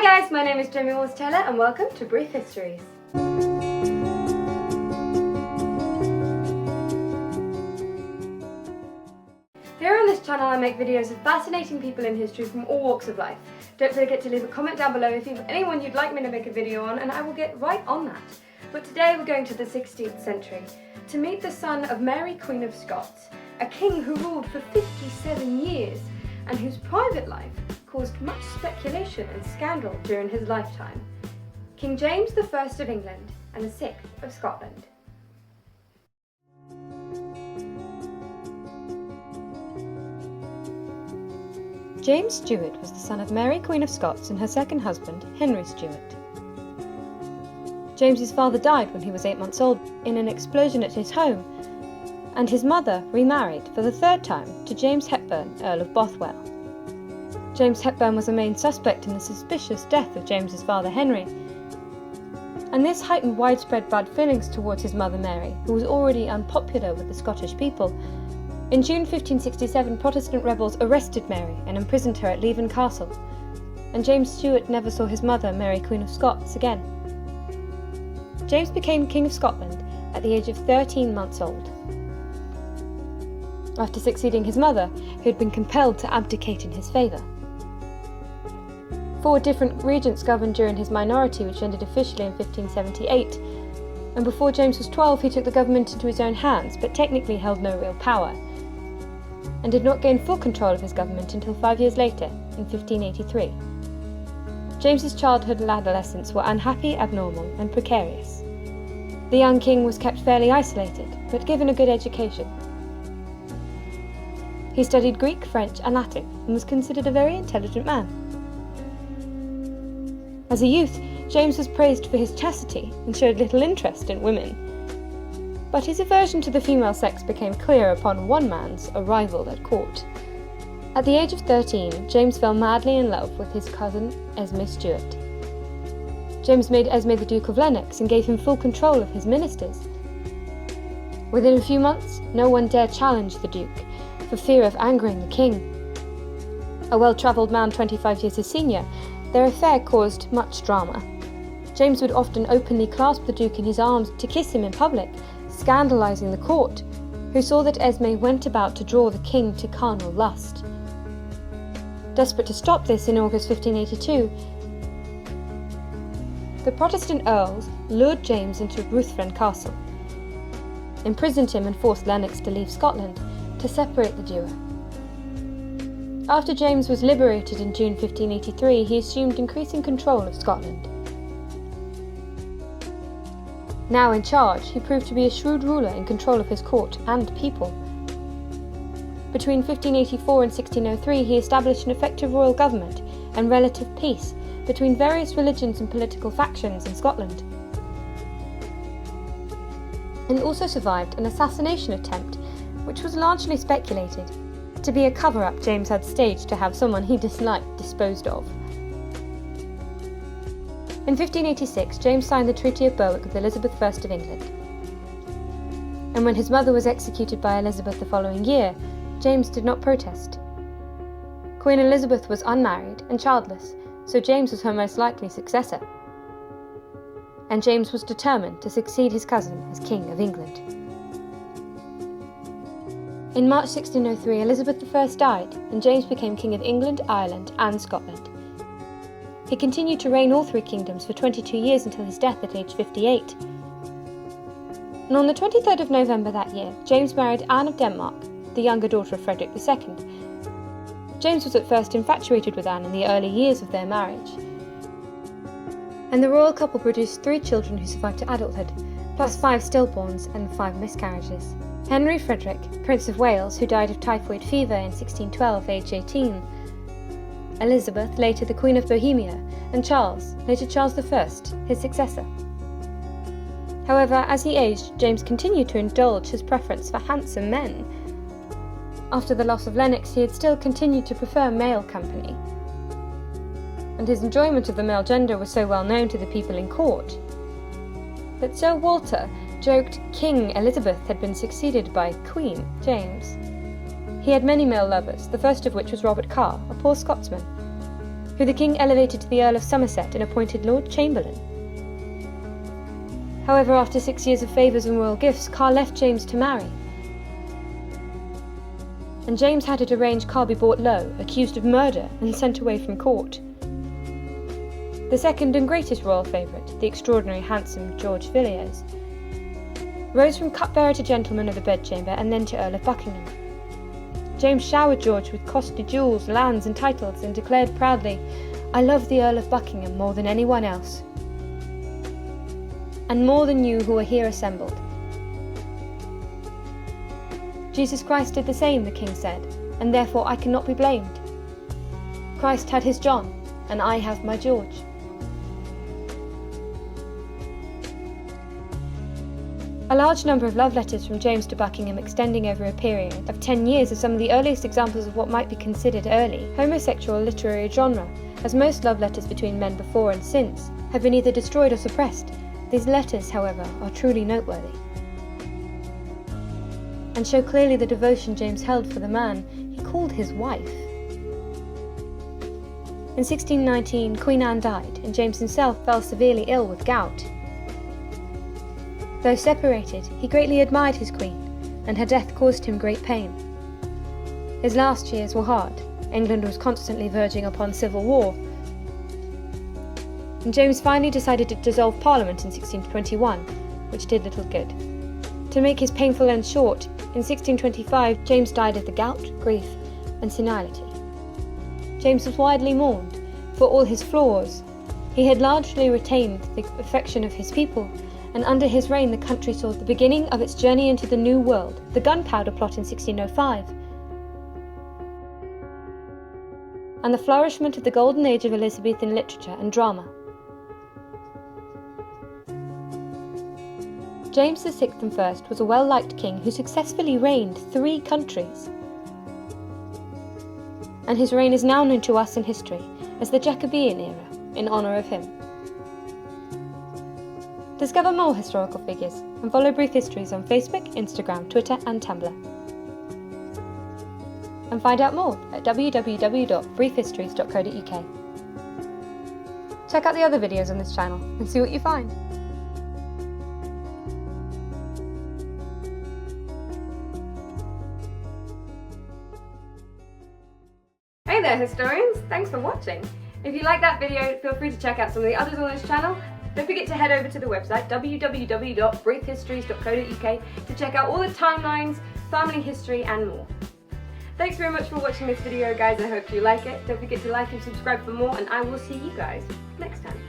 Hi guys, my name is Jamie Taylor and welcome to Brief Histories. Here on this channel I make videos of fascinating people in history from all walks of life. Don't forget to leave a comment down below if you have anyone you'd like me to make a video on and I will get right on that. But today we're going to the 16th century to meet the son of Mary Queen of Scots, a king who ruled for 57 years and whose private life caused much speculation and scandal during his lifetime. King James I of England and the 6th of Scotland. James Stuart was the son of Mary Queen of Scots and her second husband, Henry Stuart. James's father died when he was 8 months old in an explosion at his home, and his mother remarried for the third time to James Hepburn, Earl of Bothwell. James Hepburn was a main suspect in the suspicious death of James's father Henry, and this heightened widespread bad feelings towards his mother Mary, who was already unpopular with the Scottish people. In June 1567, Protestant rebels arrested Mary and imprisoned her at Leven Castle, and James Stuart never saw his mother, Mary Queen of Scots, again. James became King of Scotland at the age of 13 months old, after succeeding his mother, who had been compelled to abdicate in his favour. 4 different regents governed during his minority, which ended officially in 1578, and before James was 12 he took the government into his own hands, but technically held no real power, and did not gain full control of his government until 5 years later, in 1583. James's childhood and adolescence were unhappy, abnormal, and precarious. The young king was kept fairly isolated, but given a good education. He studied Greek, French, and Latin, and was considered a very intelligent man. As a youth, James was praised for his chastity and showed little interest in women. But his aversion to the female sex became clear upon one man's arrival at court. At the age of 13, James fell madly in love with his cousin Esme Stuart. James made Esme the Duke of Lenox and gave him full control of his ministers. Within a few months, no one dared challenge the Duke, for fear of angering the king. A well-travelled man 25 years his senior, their affair caused much drama. James would often openly clasp the Duke in his arms to kiss him in public, scandalising the court, who saw that Esme went about to draw the king to carnal lust. Desperate to stop this, in August 1582, the Protestant earls lured James into Ruthven Castle, imprisoned him and forced Lenox to leave Scotland to separate the duo. After James was liberated in June 1583, he assumed increasing control of Scotland. Now in charge, he proved to be a shrewd ruler in control of his court and people. Between 1584 and 1603, he established an effective royal government and relative peace between various religions and political factions in Scotland, and also survived an assassination attempt, which was largely speculated to be a cover-up James had staged to have someone he disliked disposed of. In 1586, James signed the Treaty of Berwick with Elizabeth I of England, and when his mother was executed by Elizabeth the following year, James did not protest. Queen Elizabeth was unmarried and childless, so James was her most likely successor, and James was determined to succeed his cousin as King of England. In March 1603, Elizabeth I died, and James became King of England, Ireland, and Scotland. He continued to reign all 3 kingdoms for 22 years until his death at age 58. And on the 23rd of November that year, James married Anne of Denmark, the younger daughter of Frederick II. James was at first infatuated with Anne in the early years of their marriage, and the royal couple produced 3 children who survived to adulthood, plus 5 stillborns and 5 miscarriages. Henry Frederick, Prince of Wales, who died of typhoid fever in 1612, aged 18, Elizabeth, later the Queen of Bohemia, and Charles, later Charles I, his successor. However, as he aged, James continued to indulge his preference for handsome men. After the loss of Lenox, he had still continued to prefer male company, and his enjoyment of the male gender was so well known to the people in court that Sir Walter joked King Elizabeth had been succeeded by Queen James. He had many male lovers, the first of which was Robert Carr, a poor Scotsman, who the king elevated to the Earl of Somerset and appointed Lord Chamberlain. However, after 6 years of favours and royal gifts, Carl left James to marry, and James had it arranged Carl be brought low, accused of murder, and sent away from court. The second and greatest royal favourite, the extraordinary handsome George Villiers, rose from cupbearer to gentleman of the bedchamber and then to Earl of Buckingham. James showered George with costly jewels, lands and titles, and declared proudly, "I love the Earl of Buckingham more than anyone else, and more than you who are here assembled." Jesus Christ did the same, the king said, and therefore I cannot be blamed. Christ had his John, and I have my George. A large number of love letters from James to Buckingham extending over a period of 10 years are some of the earliest examples of what might be considered early homosexual literary genre, as most love letters between men before and since have been either destroyed or suppressed. These letters, however, are truly noteworthy, and show clearly the devotion James held for the man he called his wife. In 1619, Queen Anne died, and James himself fell severely ill with gout. Though separated, he greatly admired his queen, and her death caused him great pain. His last years were hard. England was constantly verging upon civil war, and James finally decided to dissolve Parliament in 1621, which did little good. To make his painful end short, in 1625 James died of the gout, grief, and senility. James was widely mourned. For all his flaws, he had largely retained the affection of his people, and under his reign the country saw the beginning of its journey into the New World, the Gunpowder Plot in 1605, and the flourishment of the golden age of Elizabethan literature and drama. James VI and I was a well-liked king who successfully reigned 3 countries, and his reign is now known to us in history as the Jacobean era, in honour of him. Discover more historical figures and follow Brief Histories on Facebook, Instagram, Twitter and Tumblr. And find out more at www.briefhistories.co.uk. Check out the other videos on this channel and see what you find. Hey there historians, thanks for watching. If you like that video, feel free to check out some of the others on this channel. Don't forget to head over to the website www.briefhistories.co.uk to check out all the timelines, family history and more. Thanks very much for watching this video guys, I hope you like it. Don't forget to like and subscribe for more, and I will see you guys next time.